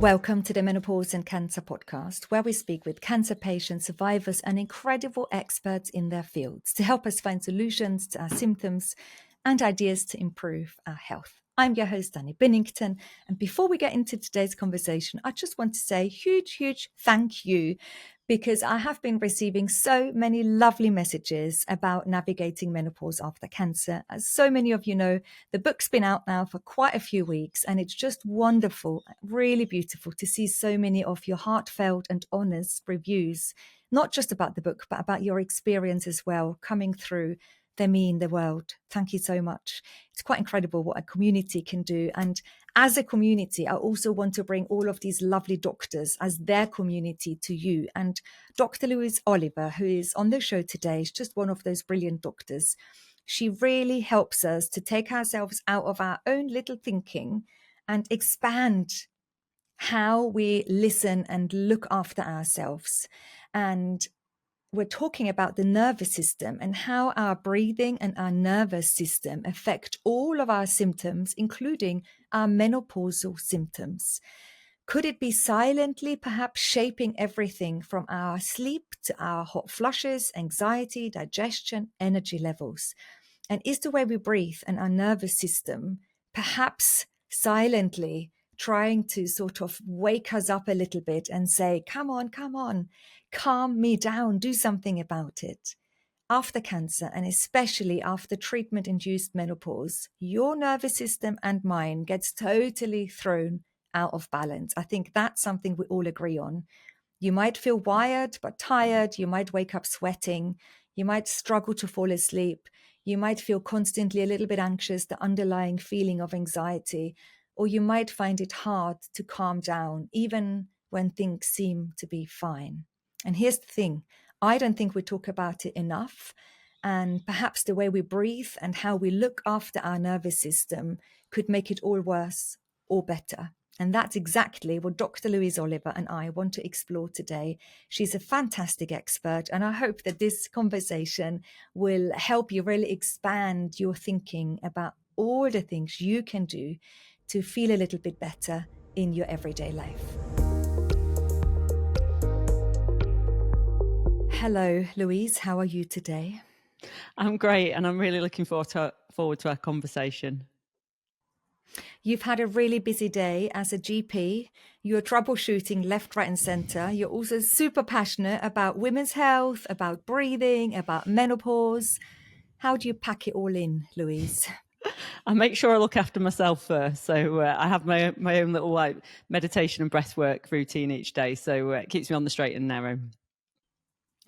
Welcome to the Menopause and Cancer podcast, where we speak with cancer patients, survivors, and incredible experts in their fields to help us find solutions to our symptoms and ideas to improve our health. I'm your host, Danny Binnington. And before we get into today's conversation, I just want to say huge thank you, because I have been receiving so many lovely messages about navigating menopause after cancer. As so many of you know, the book's been out now for quite a few weeks, and it's just wonderful, really beautiful to see so many of your heartfelt and honest reviews, not just about the book, but about your experience as well, coming through. They mean the world. Thank you so much. It's quite incredible what a community can do. And as a community, I also want to bring all of these lovely doctors as their community to you. And Dr. Louise Oliver, who is on the show today, is just one of those brilliant doctors. She really helps us to take ourselves out of our own little thinking and expand how we listen and look after ourselves. And we're talking about the nervous system and how our breathing and our nervous system affect all of our symptoms, including our menopausal symptoms. Could it be silently perhaps shaping everything from our sleep to our hot flushes, anxiety, digestion, energy levels? And is the way we breathe and our nervous system perhaps silently trying to sort of wake us up a little bit and say, come on, calm me down, do something about it? After cancer, and especially after treatment-induced menopause, your nervous system and mine gets totally thrown out of balance. I think that's something we all agree on. You might feel wired but tired. You might wake up sweating. You might struggle to fall asleep. You might feel constantly a little bit anxious, the underlying feeling of anxiety, or you might find it hard to calm down, even when things seem to be fine. And here's the thing, I don't think we talk about it enough. And perhaps the way we breathe and how we look after our nervous system could make it all worse or better. And that's exactly what Dr. Louise Oliver and I want to explore today. She's a fantastic expert, and I hope that this conversation will help you really expand your thinking about all the things you can do to feel a little bit better in your everyday life. Hello, Louise. How are you today? I'm great, and I'm really looking forward to our conversation. You've had a really busy day as a GP. You're troubleshooting left, right, and center. You're also super passionate about women's health, about breathing, about menopause. How do you pack it all in, Louise? I make sure I look after myself first. So I have my own little meditation and breath work routine each day. So it keeps me on the straight and narrow.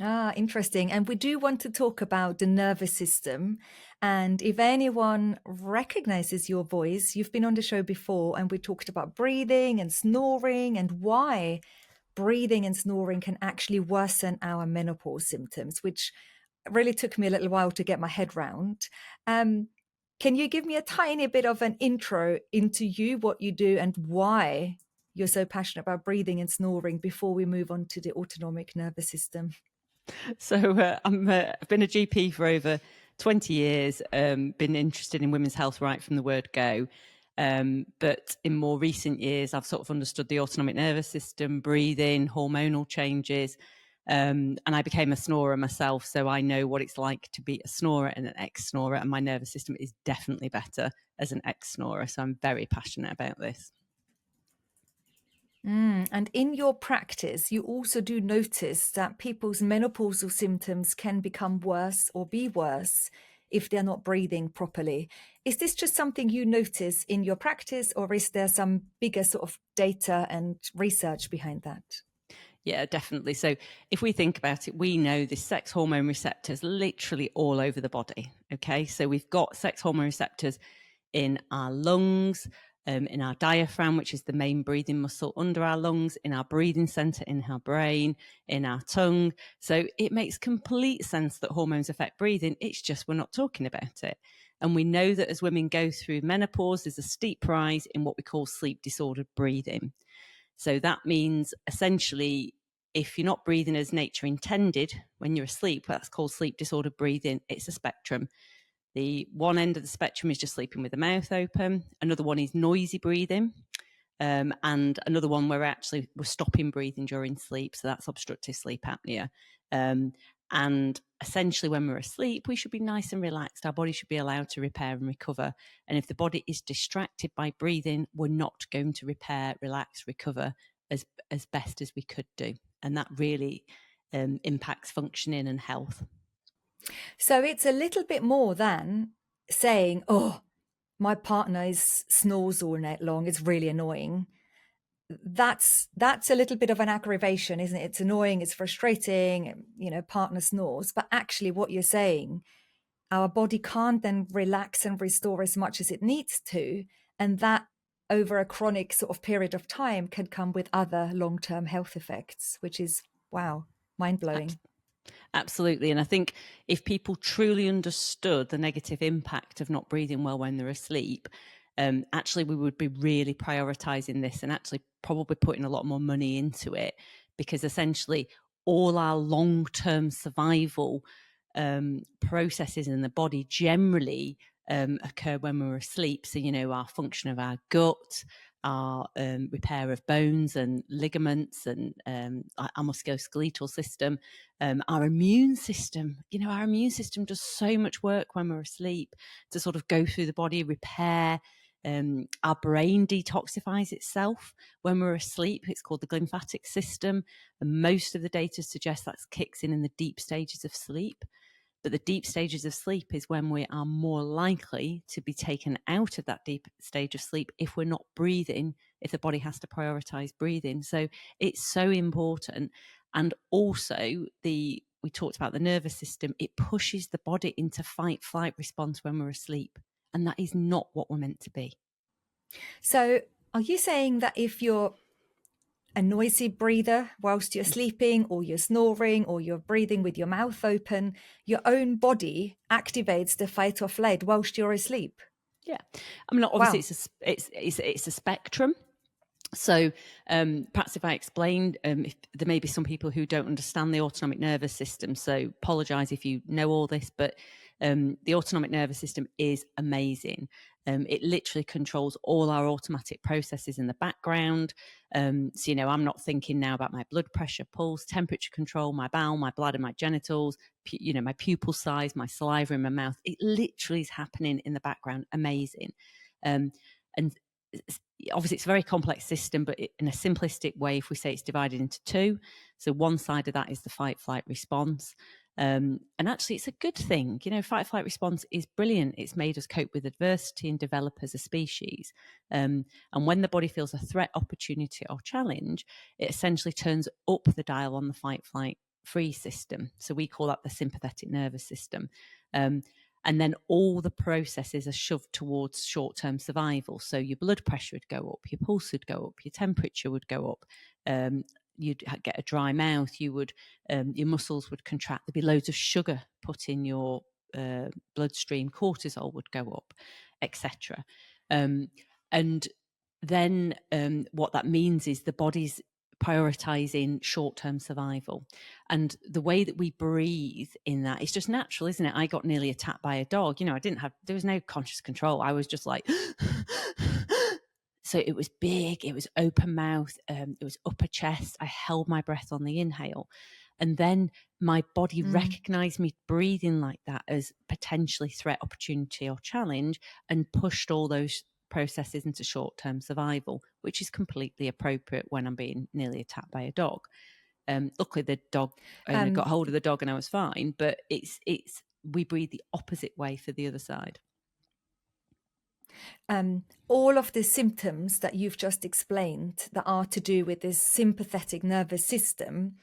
Ah, interesting. And we do want to talk about the nervous system. And if anyone recognizes your voice, you've been on the show before, and we talked about breathing and snoring and why breathing and snoring can actually worsen our menopause symptoms, which really took me a little while to get my head round. Can you give me a tiny bit of an intro into you, what you do, and why you're so passionate about breathing and snoring before we move on to the autonomic nervous system? So I've been a GP for over 20 years, been interested in women's health right from the word go. But in more recent years, I've sort of understood the autonomic nervous system, breathing, hormonal changes, and I became a snorer myself. So I know what it's like to be a snorer and an ex-snorer, and my nervous system is definitely better as an ex-snorer. So I'm very passionate about this. And in your practice, you also do notice that people's menopausal symptoms can become worse or be worse if they're not breathing properly. Is this just something you notice in your practice, or is there some bigger sort of data and research behind that? Yeah, definitely. So if we think about it, we know the sex hormone receptors literally all over the body. Okay, so we've got sex hormone receptors in our lungs, in our diaphragm, which is the main breathing muscle under our lungs, in our breathing center, in our brain, in our tongue. So it makes complete sense that hormones affect breathing. It's just we're not talking about it. And we know that as women go through menopause, there's a steep rise in what we call sleep disordered breathing. So that means essentially, if you're not breathing as nature intended when you're asleep, that's called sleep disordered breathing. It's a spectrum. The one end of the spectrum is just sleeping with the mouth open. Another one is noisy breathing. And another one where we're stopping breathing during sleep. So that's obstructive sleep apnea. And essentially, when we're asleep, we should be nice and relaxed. Our body should be allowed to repair and recover. And if the body is distracted by breathing, we're not going to repair, relax, recover as best as we could do. And that really impacts functioning and health. So it's a little bit more than saying, oh, my partner snores all night long. It's really annoying. That's a little bit of an aggravation, isn't it? It's annoying, it's frustrating, partner snores. But actually what you're saying, our body can't then relax and restore as much as it needs to. And that over a chronic sort of period of time can come with other long-term health effects, which is, wow, mind-blowing. Absolutely. And I think if people truly understood the negative impact of not breathing well when they're asleep, actually we would be really prioritizing this and actually probably putting a lot more money into it, because essentially all our long-term survival processes in the body generally occur when we're asleep. So, our function of our gut, our repair of bones and ligaments and our musculoskeletal system, our immune system. Our immune system does so much work when we're asleep to sort of go through the body, repair. Our brain detoxifies itself when we're asleep. It's called the lymphatic system. And most of the data suggests that kicks in the deep stages of sleep. But the deep stages of sleep is when we are more likely to be taken out of that deep stage of sleep if we're not breathing, if the body has to prioritize breathing. So it's so important. And also we talked about the nervous system. It pushes the body into fight flight response when we're asleep. And that is not what we're meant to be. So are you saying that if you're a noisy breather whilst you're sleeping, or you're snoring, or you're breathing with your mouth open, your own body activates the fight or flight whilst you're asleep? Yeah. I mean, obviously Wow. it's a spectrum. So perhaps if I explained, if there may be some people who don't understand the autonomic nervous system, so apologise if you know all this, but the autonomic nervous system is amazing. It literally controls all our automatic processes in the background. So, I'm not thinking now about my blood pressure, pulse, temperature control, my bowel, my bladder, my genitals, my pupil size, my saliva in my mouth. It literally is happening in the background. Amazing. And obviously it's a very complex system, but in a simplistic way, if we say it's divided into two, so one side of that is the fight flight response, and actually it's a good thing. Fight flight response is brilliant. It's made us cope with adversity and develop as a species, and when the body feels a threat, opportunity or challenge, it essentially turns up the dial on the fight flight free system. So we call that the sympathetic nervous system. And then all the processes are shoved towards short-term survival. So your blood pressure would go up, your pulse would go up, your temperature would go up, you'd get a dry mouth, your muscles would contract, there'd be loads of sugar put in your bloodstream, cortisol would go up, etc. And then what that means is the body's prioritizing short-term survival, and the way that we breathe in that is just natural, isn't it? I got nearly attacked by a dog. There was no conscious control. I was just like so it was big, it was open mouth, it was upper chest. I held my breath on the inhale, and then my body recognized me breathing like that as potentially threat, opportunity or challenge, and pushed all those processes into short-term survival, which is completely appropriate when I'm being nearly attacked by a dog. Luckily the dog got hold of the dog and I was fine, but we breathe the opposite way for the other side. All of the symptoms that you've just explained that are to do with this sympathetic nervous system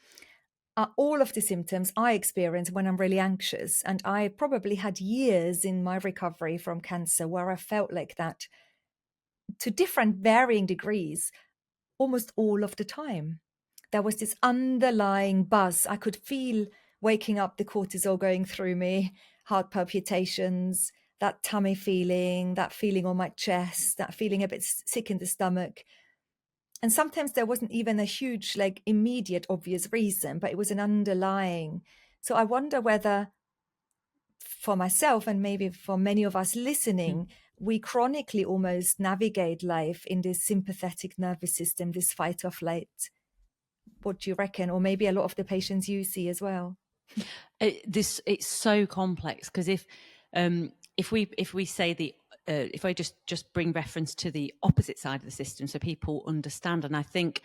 are all of the symptoms I experience when I'm really anxious. And I probably had years in my recovery from cancer where I felt like that to different varying degrees almost all of the time. There was this underlying buzz. I could feel waking up, the cortisol going through me, heart palpitations, that tummy feeling, that feeling on my chest, that feeling a bit sick in the stomach. And sometimes there wasn't even a huge, immediate, obvious reason, but it was an underlying. So I wonder whether for myself and maybe for many of us listening, we chronically almost navigate life in this sympathetic nervous system, this fight or flight. What do you reckon? Or maybe a lot of the patients you see as well. It's so complex, because if we say if I just bring reference to the opposite side of the system, so people understand, and I think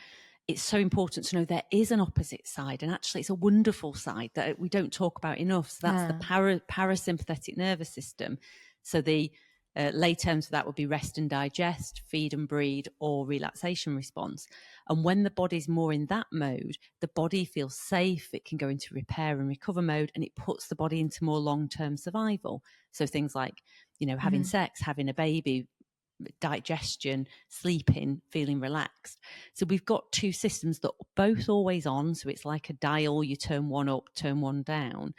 it's so important to know there is an opposite side, and actually it's a wonderful side that we don't talk about enough. So that's the parasympathetic nervous system. So the lay terms for that would be rest and digest, feed and breed, or relaxation response. And when the body's more in that mode, the body feels safe, it can go into repair and recover mode, and it puts the body into more long-term survival. So things like, having sex, having a baby, digestion, sleeping, feeling relaxed. So we've got two systems that are both always on. So it's like a dial, you turn one up, turn one down.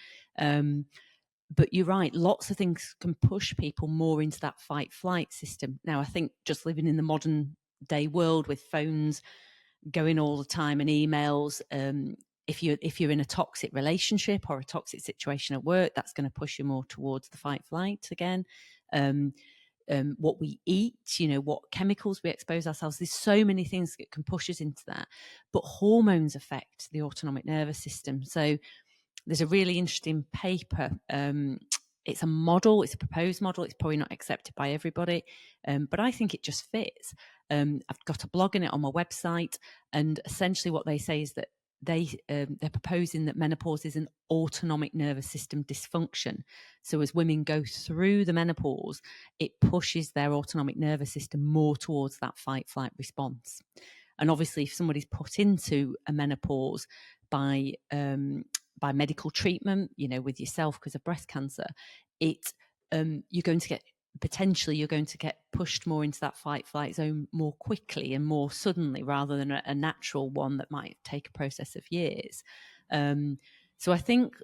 But you're right, lots of things can push people more into that fight flight system. Now, I think just living in the modern day world with phones going all the time and emails, if you're in a toxic relationship or a toxic situation at work, that's going to push you more towards the fight flight again. What we eat, what chemicals we expose ourselves, there's so many things that can push us into that. But hormones affect the autonomic nervous system. So there's a really interesting paper. It's a model, it's a proposed model. It's probably not accepted by everybody, but I think it just fits. I've got a blog in it on my website, and essentially what they say is that they're proposing that menopause is an autonomic nervous system dysfunction. So as women go through the menopause, it pushes their autonomic nervous system more towards that fight flight response. And obviously, if somebody's put into a menopause by medical treatment, with yourself because of breast cancer, you're going to get pushed more into that fight flight zone more quickly and more suddenly, rather than a natural one that might take a process of years. So I think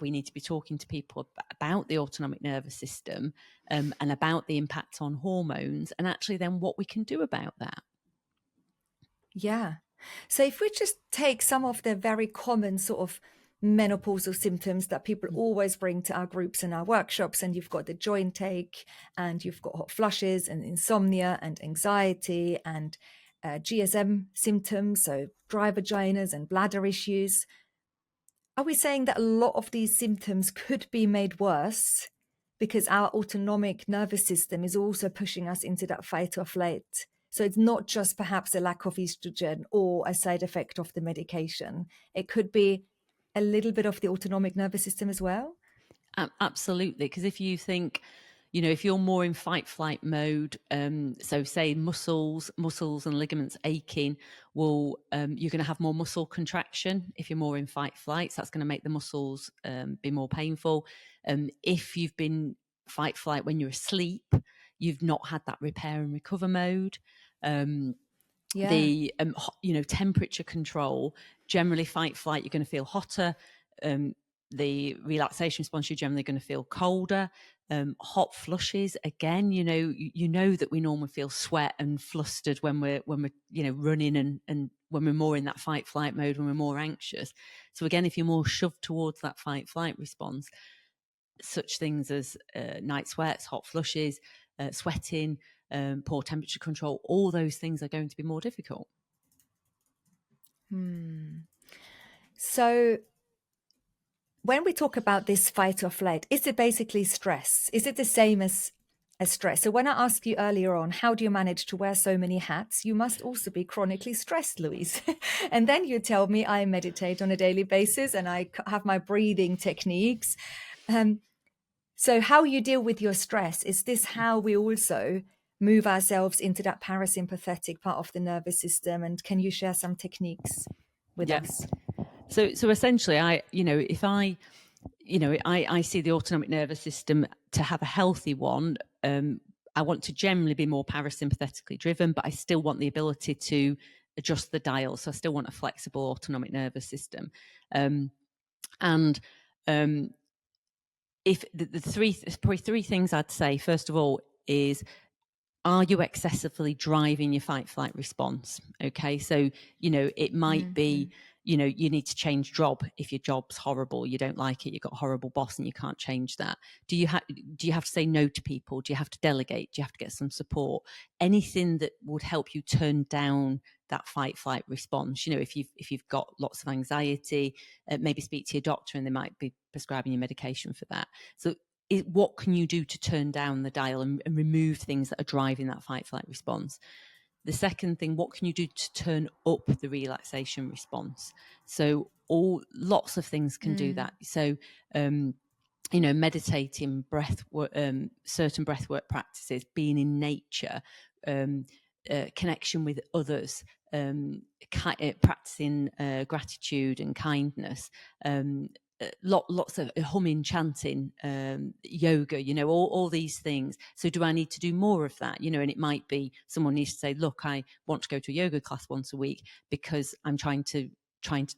we need to be talking to people about the autonomic nervous system, and about the impact on hormones, and actually then what we can do about that. Yeah. So if we just take some of the very common sort of menopausal symptoms that people always bring to our groups and our workshops, and you've got the joint ache, and you've got hot flushes and insomnia and anxiety and GSM symptoms, so dry vaginas and bladder issues. Are we saying that a lot of these symptoms could be made worse because our autonomic nervous system is also pushing us into that fight or flight? So it's not just perhaps a lack of estrogen or a side effect of the medication. It could be a little bit of the autonomic nervous system as well. Absolutely. Because if you think, if you're more in fight flight mode, so say muscles and ligaments aching, you're going to have more muscle contraction. If you're more in fight flight, so that's going to make the muscles be more painful. If you've been fight flight when you're asleep, you've not had that repair and recover mode. The temperature control, generally fight flight, you're going to feel hotter. The relaxation response, you're generally going to feel colder. Hot flushes, again, you know that we normally feel sweat and flustered when we're running, and when we're more in that fight flight mode, when we're more anxious. So again, if you're more shoved towards that fight flight response, such things as night sweats, hot flushes, sweating, poor temperature control, all those things are going to be more difficult. So when we talk about this fight or flight, is it basically stress? Is it the same as stress? So when I asked you earlier on, how do you manage to wear so many hats? You must also be chronically stressed, Louise. And then you tell me I meditate on a daily basis and I have my breathing techniques. So how you deal with your stress, is this how we also move ourselves into that parasympathetic part of the nervous system? And can you share some techniques with us? So essentially, I see the autonomic nervous system to have a healthy one. I want to generally be more parasympathetically driven, but I still want the ability to adjust the dial. So I still want a flexible autonomic nervous system. If probably three things I'd say, first of all, is, are you excessively driving your fight flight response? Okay, so it might be you know, you need to change job if your job's horrible, you don't like it, you've got a horrible boss and you can't change that. Do you have to say no to people? Do you have to delegate? Do you have to get some support? Anything that would help you turn down that fight flight response. You know, if you've got lots of anxiety, maybe speak to your doctor and they might be prescribing you medication for that. So what can you do to turn down the dial and remove things that are driving that fight flight response? The second thing, what can you do to turn up the relaxation response? So lots of things can do that. So you know, meditating, certain breathwork practices, being in nature, connection with others, practicing gratitude and kindness, lots of humming, chanting, yoga, you know, all these things. So do I need to do more of that? You know, and it might be someone needs to say, look, I want to go to a yoga class once a week because I'm trying to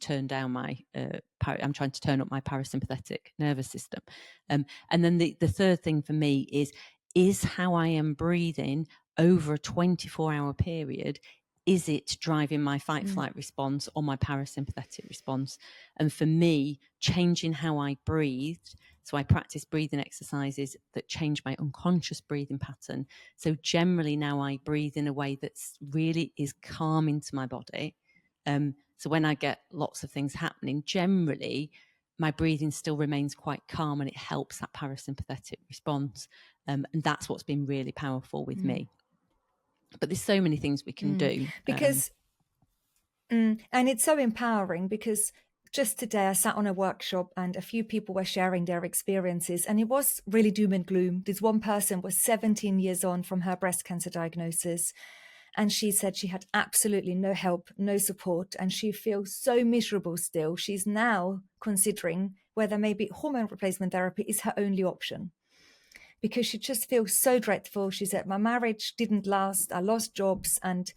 turn down my I'm trying to turn up my parasympathetic nervous system. And then the third thing for me is how I am breathing over a 24-hour period. Is it driving my fight flight response or my parasympathetic response? And for me, changing how I breathed, so I practice breathing exercises that change my unconscious breathing pattern. So generally now I breathe in a way that's really is calming to my body. So when I get lots of things happening, generally my breathing still remains quite calm and it helps that parasympathetic response. And that's what's been really powerful with me. But there's so many things we can do. Because, and it's so empowering because just today I sat on a workshop and a few people were sharing their experiences and it was really doom and gloom. This one person was 17 years on from her breast cancer diagnosis. And she said she had absolutely no help, no support, and she feels so miserable still. She's now considering whether maybe hormone replacement therapy is her only option because she just feels so dreadful. She said, my marriage didn't last, I lost jobs, and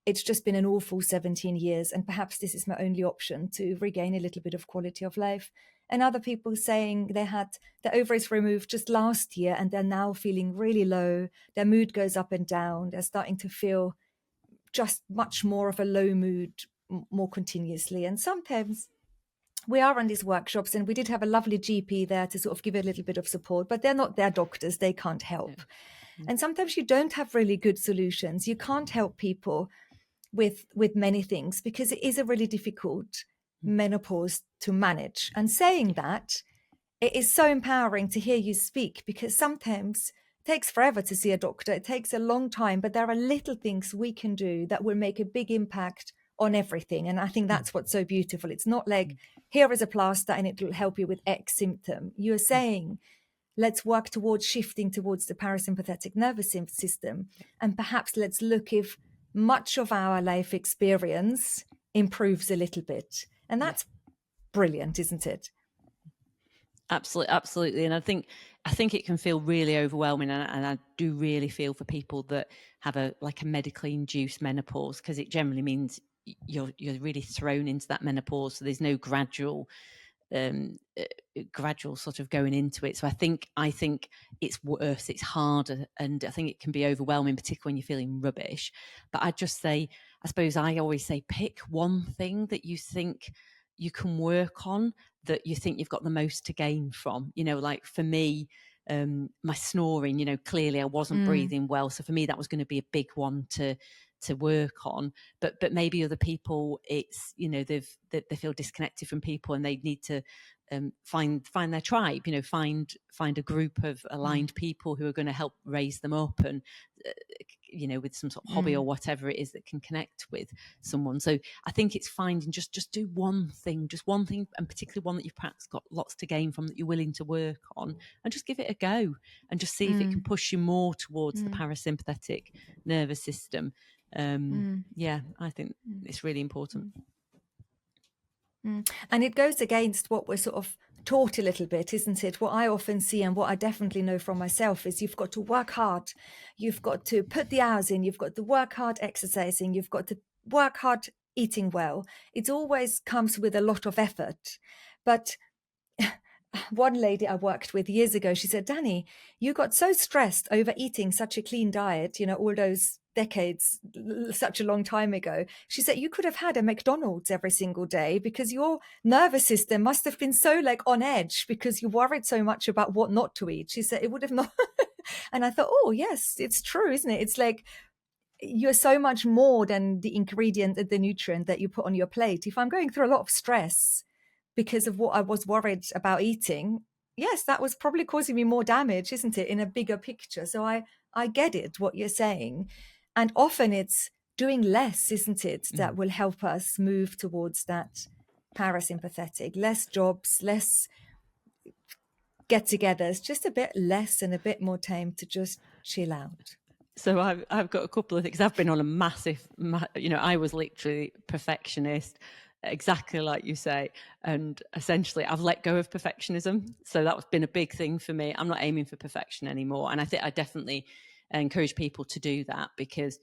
it's just been an awful 17 years. And perhaps this is my only option to regain a little bit of quality of life. And other people saying they had their ovaries removed just last year and they're now feeling really low. Their mood goes up and down. They're starting to feel just much more of a low mood more continuously. And sometimes we are on these workshops and we did have a lovely GP there to sort of give a little bit of support, but they're not their doctors. They can't help. And sometimes you don't have really good solutions. You can't help people with many things because it is a really difficult menopause to manage. And saying that, it is so empowering to hear you speak because sometimes it takes forever to see a doctor. It takes a long time, but there are little things we can do that will make a big impact on everything. And I think that's what's so beautiful. It's not like, here is a plaster and it will help you with X symptom. You're saying, let's work towards shifting towards the parasympathetic nervous system. And perhaps let's look if much of our life experience improves a little bit. And that's brilliant, isn't it? Absolutely. And I think it can feel really overwhelming, and I do really feel for people that have a medically induced menopause, because it generally means you're really thrown into that menopause, so there's no gradual sort of going into it. So I think it's worse, it's harder, and I think it can be overwhelming, particularly when you're feeling rubbish. But I suppose I always say, pick one thing that you think you can work on, that you think you've got the most to gain from. You know, like for me, my snoring, you know, clearly I wasn't breathing well, so for me that was going to be a big one to work on. But maybe other people, it's, you know, they feel disconnected from people and they need to find their tribe, you know, find a group of aligned people who are going to help raise them up, and you know, with some sort of hobby or whatever it is that can connect with someone. So I think it's finding just do one thing, and particularly one that you've perhaps got lots to gain from, that you're willing to work on, and just give it a go and just see if it can push you more towards the parasympathetic nervous system. Yeah, I think it's really important. And it goes against what we're sort of taught a little bit, isn't it? What I often see, and what I definitely know from myself, is you've got to work hard. You've got to put the hours in. You've got to work hard exercising. You've got to work hard eating well. It always comes with a lot of effort. But one lady I worked with years ago, she said, Danny, you got so stressed over eating such a clean diet, you know, all those decades, such a long time ago. She said you could have had a McDonald's every single day because your nervous system must have been so like on edge because you worried so much about what not to eat. She said it would have not. And I thought, oh yes, it's true, isn't it? It's like you're so much more than the ingredient and the nutrient that you put on your plate. If I'm going through a lot of stress because of what I was worried about eating, yes, that was probably causing me more damage, isn't it, in a bigger picture? So I get it, what you're saying. And often it's doing less, isn't it, that will help us move towards that parasympathetic, less jobs, less get-togethers, just a bit less and a bit more time to just chill out. So I've got a couple of things. I've been on a massive, I was literally perfectionist, exactly like you say. And essentially I've let go of perfectionism. So that's been a big thing for me. I'm not aiming for perfection anymore. And I think I definitely encourage people to do that because,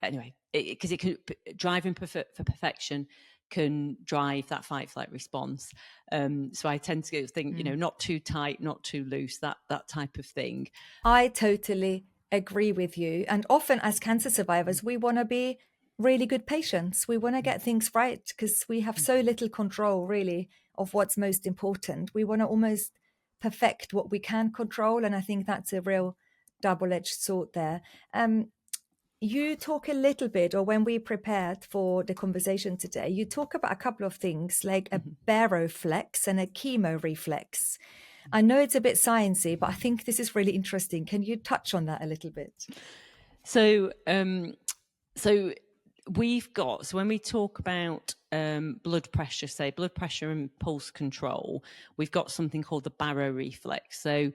anyway, because it can driving for perfection can drive that fight flight response. So I tend to think, not too tight, not too loose, that type of thing. I totally agree with you. And often as cancer survivors, we want to be really good patients. We want to get things right because we have so little control really of what's most important. We want to almost perfect what we can control. And I think that's a real double-edged sword there. You talk a little bit, or when we prepared for the conversation today, you talk about a couple of things like a baroflex and a chemoreflex. I know it's a bit sciencey, but I think this is really interesting. Can you touch on that a little bit? So we've got, so when we talk about blood pressure, say blood pressure and pulse control, we've got something called the baroreflex. So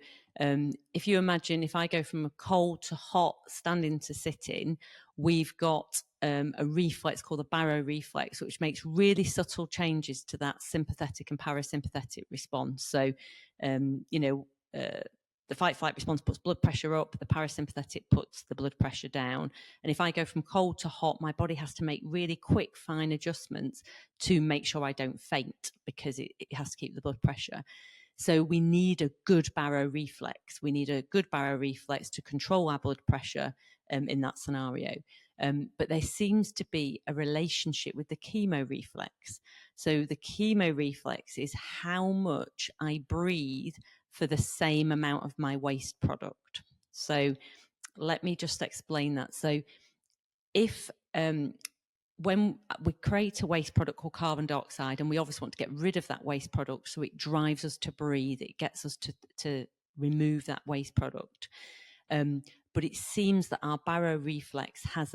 if you imagine, if I go from a cold to hot, standing to sitting, we've got a reflex called the baroreflex, which makes really subtle changes to that sympathetic and parasympathetic response. So, the fight flight response puts blood pressure up, the parasympathetic puts the blood pressure down. And if I go from cold to hot, my body has to make really quick, fine adjustments to make sure I don't faint because it has to keep the blood pressure. So we need a good baroreflex. We need a good baroreflex to control our blood pressure in that scenario. But there seems to be a relationship with the chemoreflex. So the chemoreflex is how much I breathe for the same amount of my waste product. So let me just explain that. So if when we create a waste product called carbon dioxide, and we obviously want to get rid of that waste product, so it drives us to breathe, it gets us to remove that waste product. But it seems that our baroreflex has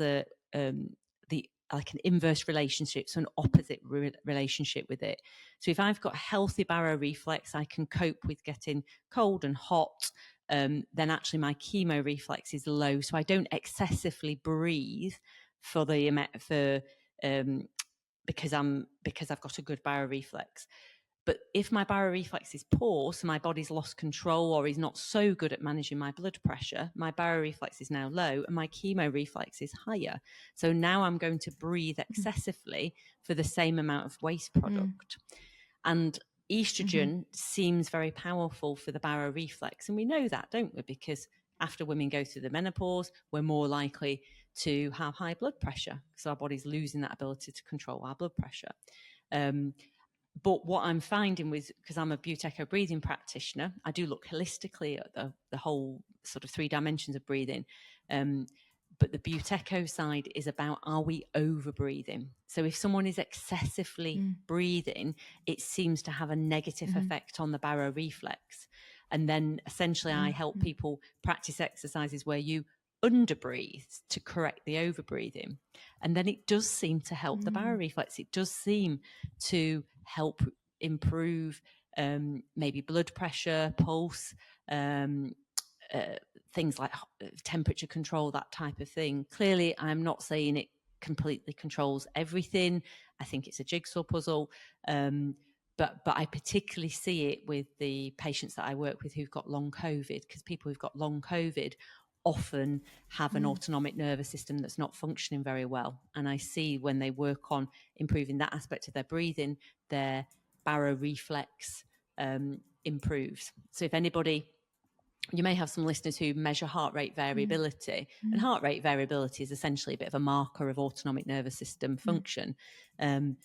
like an inverse relationship, so an opposite relationship with it. So if I've got a healthy baroreflex, I can cope with getting cold and hot. Then actually my chemoreflex is low, so I don't excessively breathe because I've got a good baroreflex. But if my baroreflex is poor, so my body's lost control or is not so good at managing my blood pressure, my baroreflex is now low and my chemoreflex is higher. So now I'm going to breathe excessively for the same amount of waste product. And estrogen seems very powerful for the baroreflex. And we know that, don't we? Because after women go through the menopause, we're more likely to have high blood pressure because our body's losing that ability to control our blood pressure. But what I'm finding because I'm a Buteco breathing practitioner, I do look holistically at the whole sort of 3 dimensions of breathing. But the Buteco side is about, are we over breathing? So if someone is excessively breathing, it seems to have a negative effect on the baroreflex. And then essentially I help people practice exercises where you underbreathe to correct the overbreathing. And then it does seem to help the baroreflex. It does seem to help improve maybe blood pressure, pulse, things like temperature control, that type of thing. Clearly, I'm not saying it completely controls everything. I think it's a jigsaw puzzle. But I particularly see it with the patients that I work with who've got long COVID, because people who've got long COVID often have an autonomic nervous system that's not functioning very well. And I see when they work on improving that aspect of their breathing, their baroreflex improves. So if anybody you may have some listeners who measure heart rate variability, and Mm. heart rate variability is essentially a bit of a marker of autonomic nervous system function. And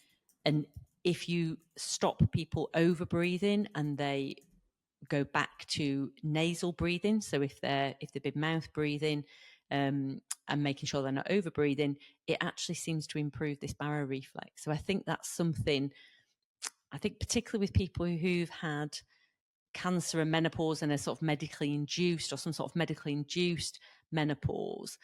if you stop people over breathing and they go back to nasal breathing, so if they've been mouth breathing and making sure they're not over breathing, it actually seems to improve this barrier reflex. So I think that's something, I think particularly with people who've had cancer and menopause and are sort of medically induced, or some sort of medically induced menopause,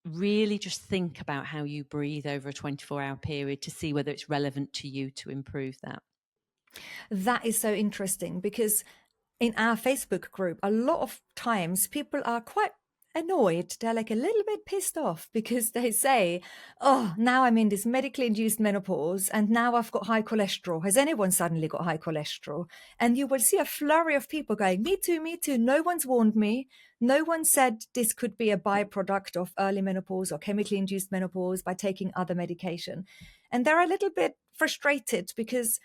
really just think about how you breathe over a 24-hour period to see whether it's relevant to you to improve that. That is so interesting, because in our Facebook group, a lot of times people are quite annoyed. They're like a little bit pissed off because they say, oh, now I'm in this medically induced menopause and now I've got high cholesterol. Has anyone suddenly got high cholesterol? And you will see a flurry of people going, me too, me too. No one's warned me. No one said this could be a byproduct of early menopause or chemically induced menopause by taking other medication. And they're a little bit frustrated because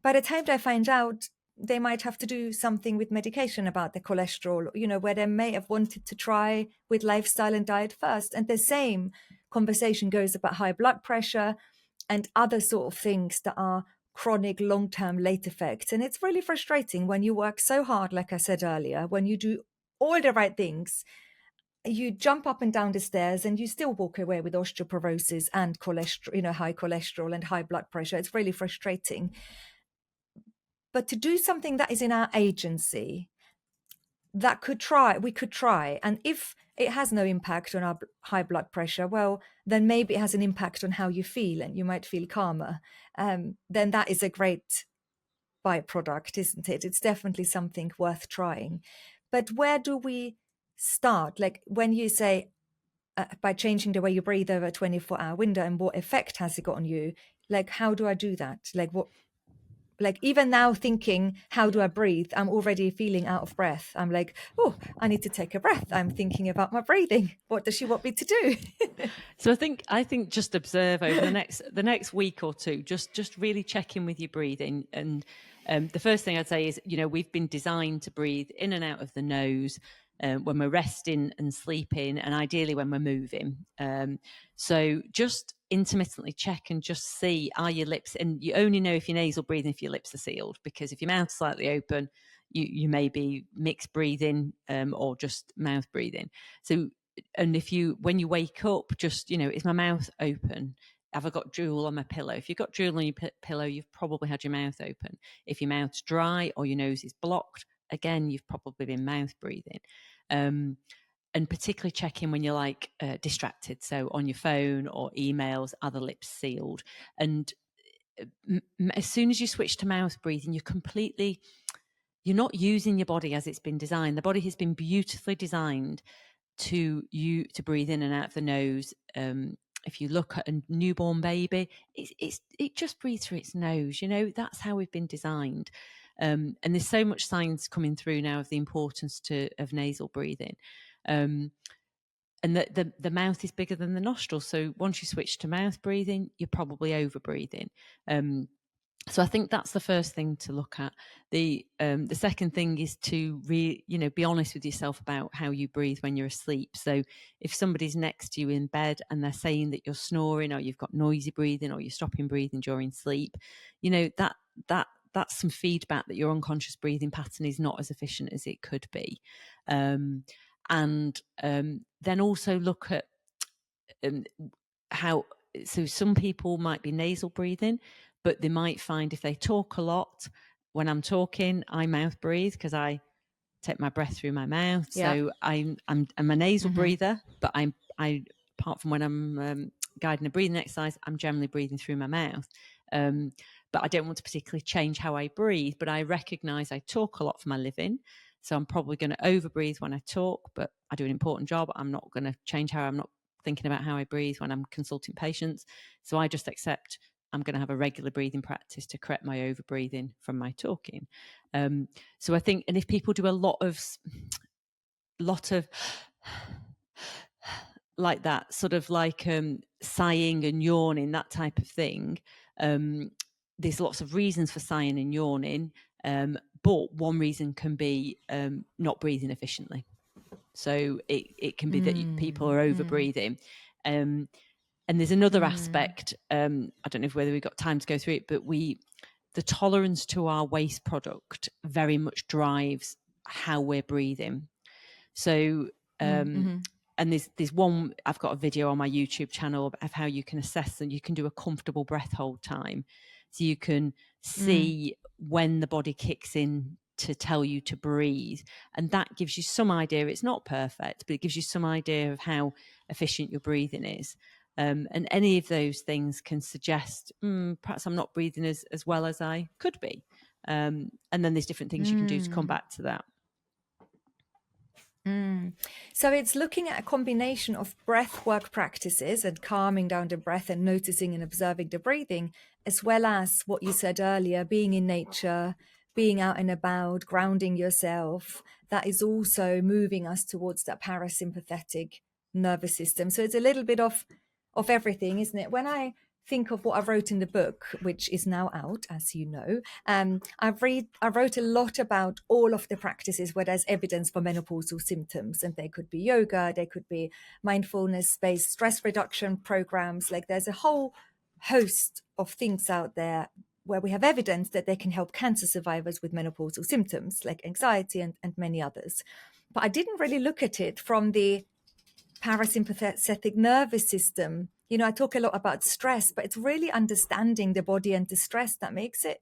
by the time they find out, they might have to do something with medication about the cholesterol, where they may have wanted to try with lifestyle and diet first. And the same conversation goes about high blood pressure and other sort of things that are chronic long-term late effects. And it's really frustrating when you work so hard, like I said earlier, when you do all the right things, you jump up and down the stairs and you still walk away with osteoporosis and cholesterol, high cholesterol and high blood pressure. It's really frustrating. But to do something that is in our agency, we could try. And if it has no impact on our high blood pressure, well, then maybe it has an impact on how you feel and you might feel calmer. Then that is a great byproduct, isn't it? It's definitely something worth trying. But where do we start? Like when you say, by changing the way you breathe over a 24-hour window, and what effect has it got on you? Like, how do I do that? Like even now thinking, how do I breathe? I'm already feeling out of breath. I'm like, oh, I need to take a breath. I'm thinking about my breathing. What does she want me to do? So I think just observe over the next week or two, just really check in with your breathing. And the first thing I'd say is, we've been designed to breathe in and out of the nose when we're resting and sleeping, and ideally when we're moving. So just intermittently check and just see, are your lips, and you only know if you're nasal breathing if your lips are sealed, because if your mouth's slightly open, you may be mixed breathing or just mouth breathing. So, and when you wake up, just, is my mouth open? Have I got drool on my pillow? If you've got drool on your pillow, you've probably had your mouth open. If your mouth's dry or your nose is blocked, again, you've probably been mouth breathing. And particularly check in when you're distracted. So on your phone or emails, are the lips sealed? And as soon as you switch to mouth breathing, you're not using your body as it's been designed. The body has been beautifully designed to breathe in and out of the nose. If you look at a newborn baby, it just breathes through its nose. That's how we've been designed. And there's so much science coming through now of the importance of nasal breathing. And the mouth is bigger than the nostrils. So once you switch to mouth breathing, you're probably over breathing. So I think that's the first thing to look at. The second thing is to be honest with yourself about how you breathe when you're asleep. So if somebody's next to you in bed and they're saying that you're snoring, or you've got noisy breathing, or you're stopping breathing during sleep, that's some feedback that your unconscious breathing pattern is not as efficient as it could be. And then also look at how. So some people might be nasal breathing, but they might find if they talk a lot, when I'm talking, I mouth breathe because I take my breath through my mouth. Yeah. So I'm a nasal breather, but I apart from when I'm guiding a breathing exercise, I'm generally breathing through my mouth. But I don't want to particularly change how I breathe, but I recognize I talk a lot for my living. So I'm probably going to over breathe when I talk, but I do an important job. I'm not going to change I'm not thinking about how I breathe when I'm consulting patients. So I just accept I'm going to have a regular breathing practice to correct my over breathing from my talking. So I think, and if people do a lot of like that, sort of like sighing and yawning, that type of thing, there's lots of reasons for sighing and yawning. But one reason can be not breathing efficiently. So it can be that people are over breathing. And there's another aspect. I don't know whether we've got time to go through it, but the tolerance to our waste product very much drives how we're breathing. So, and there's one, I've got a video on my YouTube channel of how you can assess, and you can do a comfortable breath hold time. So you can see when the body kicks in to tell you to breathe. And that gives you some idea. It's not perfect, but it gives you some idea of how efficient your breathing is. And any of those things can suggest, perhaps I'm not breathing as well as I could be. And then there's different things you can do to combat to that. So it's looking at a combination of breath work practices and calming down the breath and noticing and observing the breathing, as well as what you said earlier, being in nature, being out and about, grounding yourself. That is also moving us towards that parasympathetic nervous system. So it's a little bit of everything, isn't it? When I think of what I wrote in the book, which is now out, as you know, I wrote a lot about all of the practices where there's evidence for menopausal symptoms, and they could be yoga, they could be mindfulness-based stress reduction programs. Like there's a whole host of things out there where we have evidence that they can help cancer survivors with menopausal symptoms like anxiety and many others. But I didn't really look at it from the parasympathetic nervous system. You know, I talk a lot about stress, but it's really understanding the body and the stress that makes it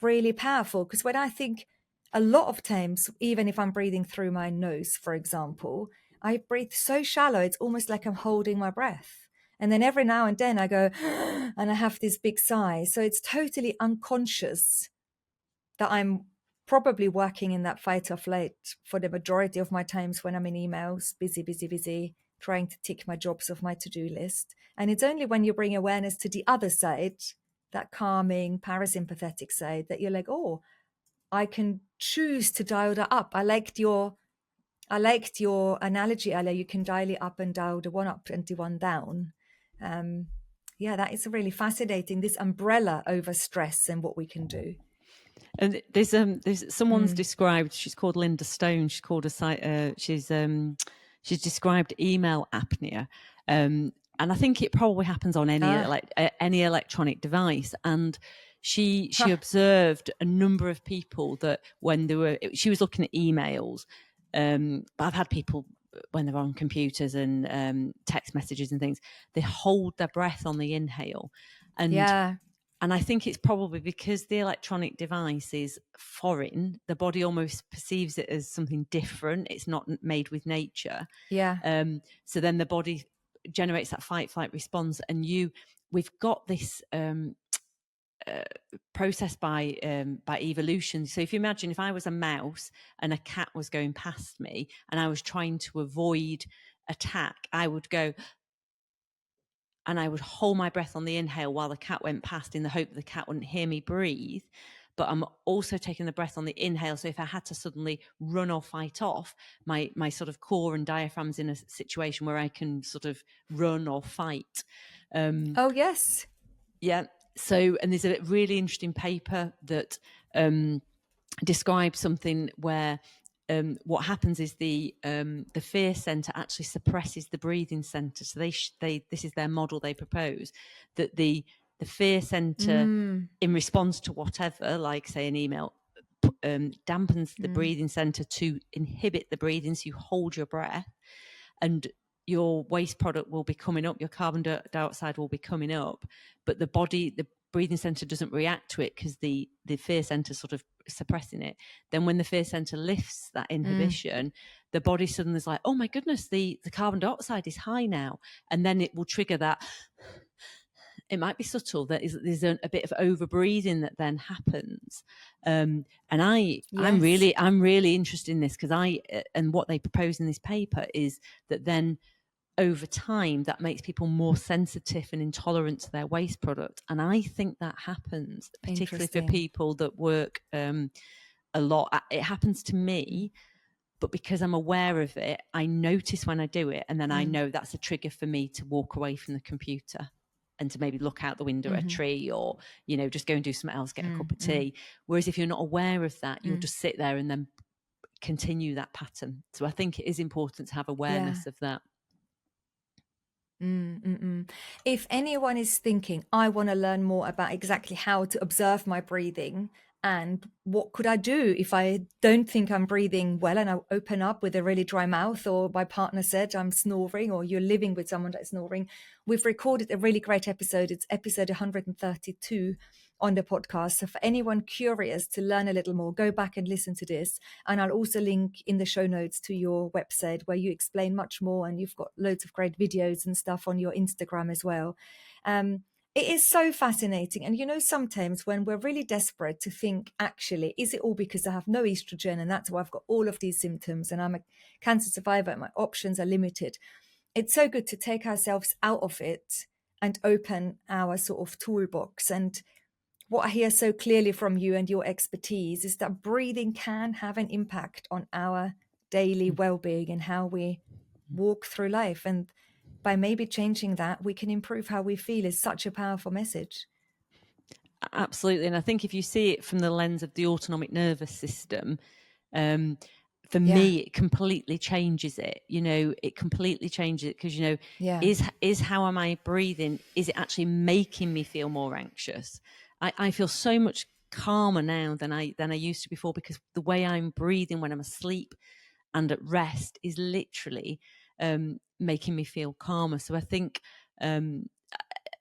really powerful. Because when I think a lot of times, even if I'm breathing through my nose, for example, I breathe so shallow, it's almost like I'm holding my breath. And then every now and then I go, and I have this big sigh. So it's totally unconscious that I'm probably working in that fight or flight for the majority of my times when I'm in emails, busy, trying to tick my jobs off my to-do list. And it's only when you bring awareness to the other side, that calming, parasympathetic side, that you're like, oh, I can choose to dial that up. I liked your analogy earlier. You can dial it up and dial the one up and the one down. Yeah, that is really fascinating, this umbrella over stress and what we can do. And there's someone's described. She's called Linda Stone. She's called she's described email apnea, and I think it probably happens on any electronic device. And she observed a number of people that when she was looking at emails. But I've had people when they're on computers and text messages and things, they hold their breath on the inhale, and I think it's probably because the electronic device is foreign, the body almost perceives it as something different. It's not made with nature. So then the body generates that fight-flight response, and we've got this process by evolution. So if you imagine if I was a mouse and a cat was going past me and I was trying to avoid attack, I would go and I would hold my breath on the inhale while the cat went past in the hope that the cat wouldn't hear me breathe. But I'm also taking the breath on the inhale. So if I had to suddenly run or fight off, my sort of core and diaphragm's in a situation where I can sort of run or fight. Oh, yes. Yeah. So, and there's a really interesting paper that describes something where what happens is the fear center actually suppresses the breathing center. So this is their model they propose, that the fear center in response to whatever, like say an email, dampens the breathing center to inhibit the breathing. So you hold your breath and your waste product will be coming up, your carbon dioxide will be coming up, but the breathing center doesn't react to it because the fear center sort of suppressing it. Then when the fear center lifts that inhibition, the body suddenly is like, oh my goodness, the carbon dioxide is high now. And then it will trigger that. It might be subtle, there's a bit of over breathing that then happens. And I'm really interested in this because and what they propose in this paper is that then over time that makes people more sensitive and intolerant to their waste product. And I think that happens particularly for people that work a lot. It happens to me, but because I'm aware of it, I notice when I do it, and then I know that's a trigger for me to walk away from the computer. and to maybe look out the window at a tree, or, you know, just go and do something else, get a cup of tea. Whereas if you're not aware of that, you'll just sit there and then continue that pattern. So I think it is important to have awareness of that. If anyone is thinking, I want to learn more about exactly how to observe my breathing and what could I do if I don't think I'm breathing well and I open up with a really dry mouth, or my partner said I'm snoring, or you're living with someone that's snoring, we've recorded a really great episode. It's episode 132 on the podcast. So for anyone curious to learn a little more, go back and listen to this. And I'll also link in the show notes to your website where you explain much more, and you've got loads of great videos and stuff on your Instagram as well. It is so fascinating. And, you know, sometimes when we're really desperate to think, actually, is it all because I have no estrogen and that's why I've got all of these symptoms and I'm a cancer survivor and my options are limited? It's so good to take ourselves out of it and open our sort of toolbox. And what I hear so clearly from you and your expertise is that breathing can have an impact on our daily well-being and how we walk through life. And by maybe changing that, we can improve how we feel is such a powerful message. Absolutely. And I think if you see it from the lens of the autonomic nervous system, for me, it completely changes it. You know, it completely changes it because, you know, is how am I breathing? Is it actually making me feel more anxious? I feel so much calmer now than I used to before, because the way I'm breathing when I'm asleep and at rest is literally making me feel calmer. So I think, but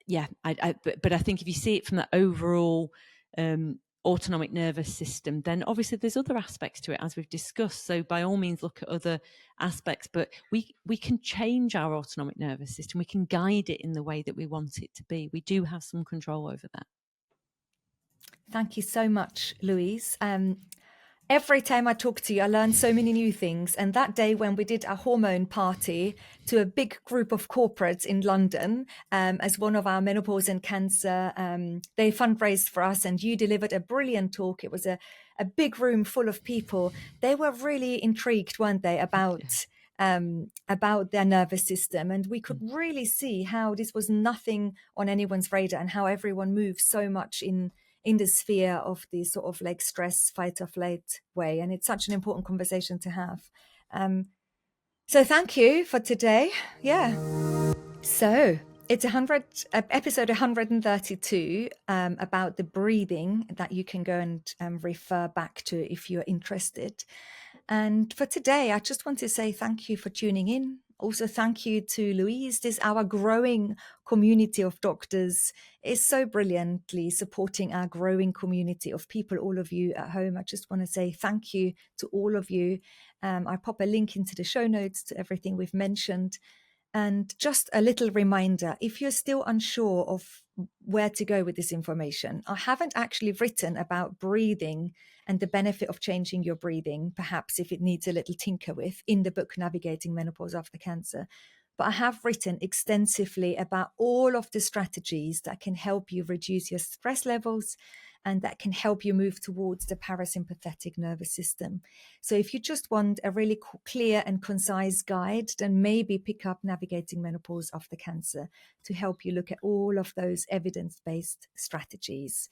I think if you see it from the overall autonomic nervous system, then obviously there's other aspects to it, as we've discussed. So by all means, look at other aspects, but we can change our autonomic nervous system. We can guide it in the way that we want it to be. We do have some control over that. Thank you so much, Louise. Every time I talk to you, I learn so many new things. And that day when we did a hormone party to a big group of corporates in London, as one of our menopause and cancer, they fundraised for us and you delivered a brilliant talk. It was a big room full of people. They were really intrigued, weren't they, about their nervous system. And we could really see how this was nothing on anyone's radar and how everyone moves so much in the sphere of the sort of like stress, fight or flight way. And it's such an important conversation to have. So thank you for today. Yeah. So it's episode 132 about the breathing that you can go and refer back to if you're interested. And for today, I just want to say thank you for tuning in. Also, thank you to Louise. This our growing community of doctors is so brilliantly supporting our growing community of people, all of you at home. I just want to say thank you to all of you. I pop a link into the show notes to everything we've mentioned. And just a little reminder, if you're still unsure of where to go with this information, I haven't actually written about breathing and the benefit of changing your breathing, perhaps if it needs a little tinker with, in the book Navigating Menopause After Cancer. But I have written extensively about all of the strategies that can help you reduce your stress levels and that can help you move towards the parasympathetic nervous system. So if you just want a really clear and concise guide, then maybe pick up Navigating Menopause After Cancer to help you look at all of those evidence-based strategies.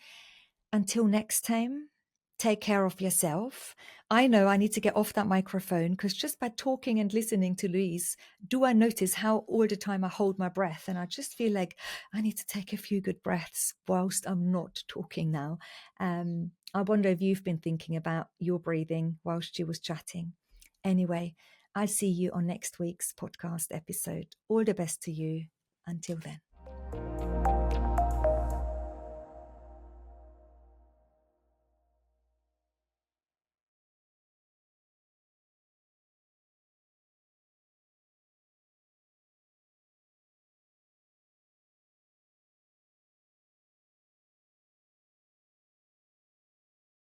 Until next time, take care of yourself. I know I need to get off that microphone because just by talking and listening to Louise, do I notice how all the time I hold my breath, and I just feel like I need to take a few good breaths whilst I'm not talking now. I wonder if you've been thinking about your breathing whilst she was chatting. Anyway, I'll see you on next week's podcast episode. All the best to you. Until then.